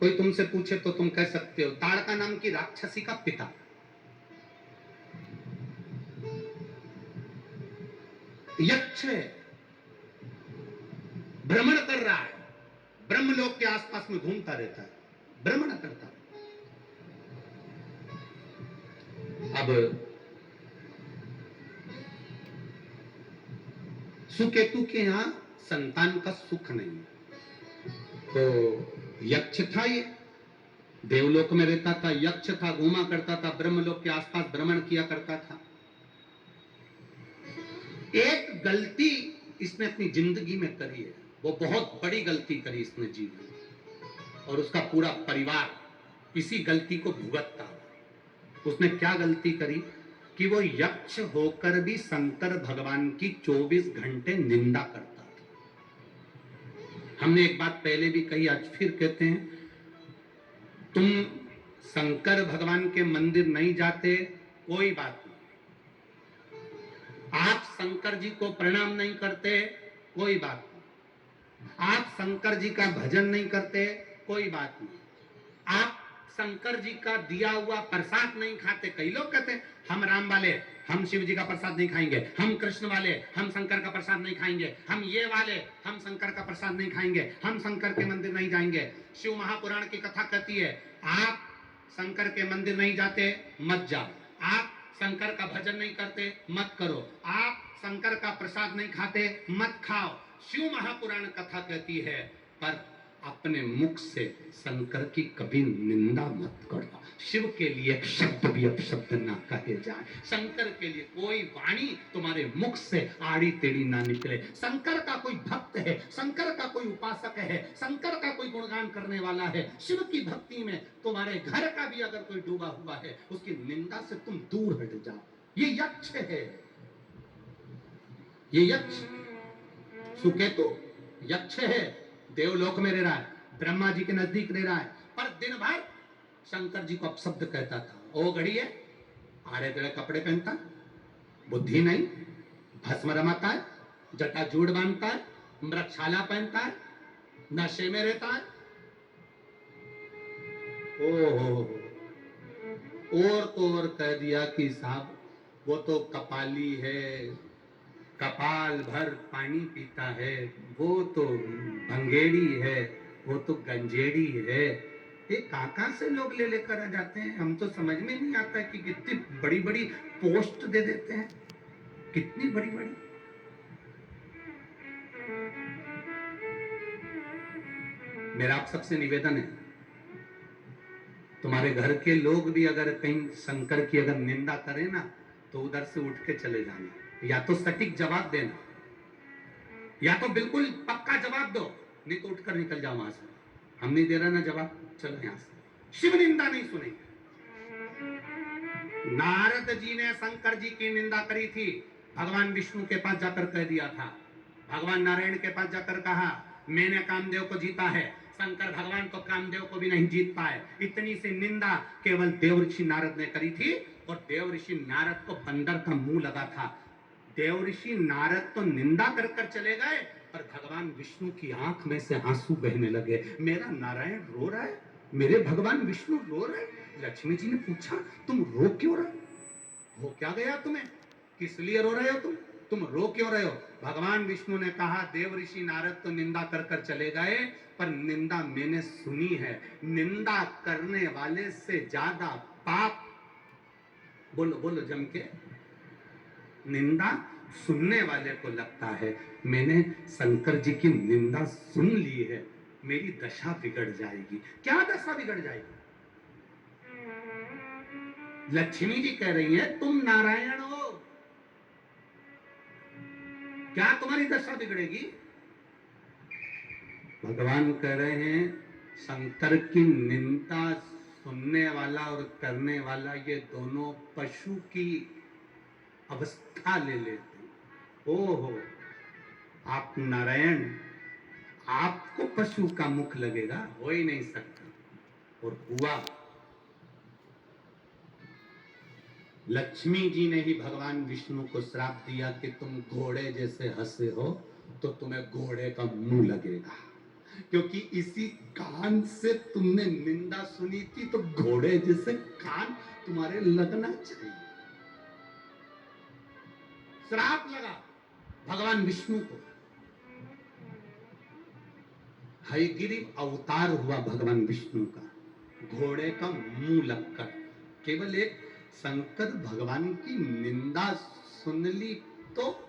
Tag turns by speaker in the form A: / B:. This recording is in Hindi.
A: कोई तुमसे पूछे तो तुम कह सकते हो ताड़का नाम की राक्षसी का पिता। यक्ष है, भ्रमण कर रहा है, ब्रह्मलोक के आसपास में घूमता रहता है, भ्रमण करता है। अब सुकेतु के यहां संतान का सुख नहीं, तो यक्ष था, ये देवलोक में रहता था, यक्ष था, घूमा करता था, ब्रह्मलोक के आसपास भ्रमण किया करता था। एक गलती इसने अपनी जिंदगी में करी है, वो बहुत बड़ी गलती करी इसने जीवन में, और उसका पूरा परिवार इसी गलती को भुगतता है। उसने क्या गलती करी कि वो यक्ष होकर भी शंकर भगवान की 24 घंटे निंदा करता था। हमने एक बात पहले भी कही, आज फिर कहते हैं, तुम शंकर भगवान के मंदिर नहीं जाते कोई बात नहीं, आप शंकर जी को प्रणाम नहीं करते कोई बात नहीं, आप शंकर जी का भजन नहीं करते कोई बात नहीं, आप शंकर जी का दिया हुआ प्रसाद नहीं खाते। कई लोग कहते हैं हम राम वाले हम शिव जी का प्रसाद नहीं खाएंगे, हम कृष्ण वाले हम शंकर का प्रसाद नहीं खाएंगे, हम ये वाले हम शंकर का प्रसाद नहीं खाएंगे, हम शंकर के मंदिर नहीं जाएंगे। शिव महापुराण की कथा कहती है आप शंकर के मंदिर नहीं जाते मत जाओ, आप शंकर का भजन नहीं करते मत करो, आप शंकर का प्रसाद नहीं खाते मत खाओ। शिव महापुराण कथा कहती है पर अपने मुख से शंकर की कभी निंदा मत करो। शिव के लिए शब्द भी अपशब्द ना कहे जाए, शंकर के लिए कोई वाणी तुम्हारे मुख से आड़ी टेढ़ी ना निकले। शंकर का कोई भक्त है, शंकर का कोई उपासक है, शंकर का कोई गुणगान करने वाला है, शिव की भक्ति में तुम्हारे घर का भी अगर कोई डूबा हुआ है उसकी निंदा से तुम दूर हट जाओ। ये यक्ष है, ये यक्ष सुकेतु यक्ष है, देवलोक में रह रहा है, ब्रह्मा जी के नजदीक रह रहा है, पर दिन भर शंकर जी को अपशब्द कहता था। ओ घड़ी है, आड़े तेड़े कपड़े पहनता, बुद्धि नहीं, भस्म रमाता है, जटाजूड़ बांधता है, मृक्षाला पहनता है, नशे में रहता है। ओहो, और तो और कह दिया कि साहब वो तो कपाली है, कपाल भर पानी पीता है, वो तो भंगेड़ी है, वो तो गंजेड़ी है। ये कहां से लोग ले लेकर आ जाते हैं, हम तो समझ में नहीं आता कि कितनी बड़ी बड़ी पोस्ट दे देते हैं, कितनी बड़ी बड़ी। मेरा आप सबसे निवेदन है, तुम्हारे घर के लोग भी अगर कहीं शंकर की अगर निंदा करें ना तो उधर से उठ के चले जाना, या तो सटीक जवाब देना, या तो बिल्कुल पक्का जवाब दो, नहीं तो उठकर निकल जाओ वहां से। हम नहीं दे रहा ना जवाब, चलो यहां से। शिव निंदा नहीं सुनेंगे। नारद जी ने शंकर जी की निंदा करी थी, भगवान विष्णु के पास जाकर कह दिया था, भगवान नारायण के पास जाकर कहा मैंने कामदेव को जीता है, शंकर भगवान तो कामदेव को भी नहीं जीत पाए। इतनी सी निंदा केवल देव ऋषि नारद ने करी थी, और देव ऋषि नारद को बंदर का मुंह लगा था। देव ऋषि नारद तो निंदा कर कर चले गए, पर भगवान विष्णु की आंख में से आंसू बहने लगे। मेरा नारायण रो रहा है, मेरे भगवान विष्णु रो रहे। लक्ष्मी जी ने पूछा तुम रो क्यों रहे हो, क्या गया तुम्हें, किस लिए रो रहे हो तुम रो क्यों रहे हो। भगवान विष्णु ने कहा देव ऋषि नारद तो निंदा कर कर चले गए, पर निंदा मैंने सुनी है, निंदा करने वाले से ज्यादा पाप, बोलो बोलो जम के, निंदा सुनने वाले को लगता है। मैंने शंकर जी की निंदा सुन ली है, मेरी दशा बिगड़ जाएगी। क्या दशा बिगड़ जाएगी, लक्ष्मी जी कह रही है तुम नारायण हो, क्या तुम्हारी दशा बिगड़ेगी। भगवान कह रहे हैं शंकर की निंदा सुनने वाला और करने वाला ये दोनों पशु की अवस्था ले लेते। ओहो, आप नारायण, आपको पशु का मुख लगेगा, हो ही नहीं सकता। और हुआ, लक्ष्मी जी ने ही भगवान विष्णु को श्राप दिया कि तुम घोड़े जैसे हंसे हो तो तुम्हें घोड़े का मुंह लगेगा। क्योंकि इसी कान से तुमने निंदा सुनी थी, तो घोड़े जैसे कान तुम्हारे लगना चाहिए। श्राप लगा भगवान विष्णु को। हयगिरी अवतार हुआ भगवान विष्णु का, घोड़े का मुंह लगकर। केवल एक शंकर भगवान की निंदा सुन ली तो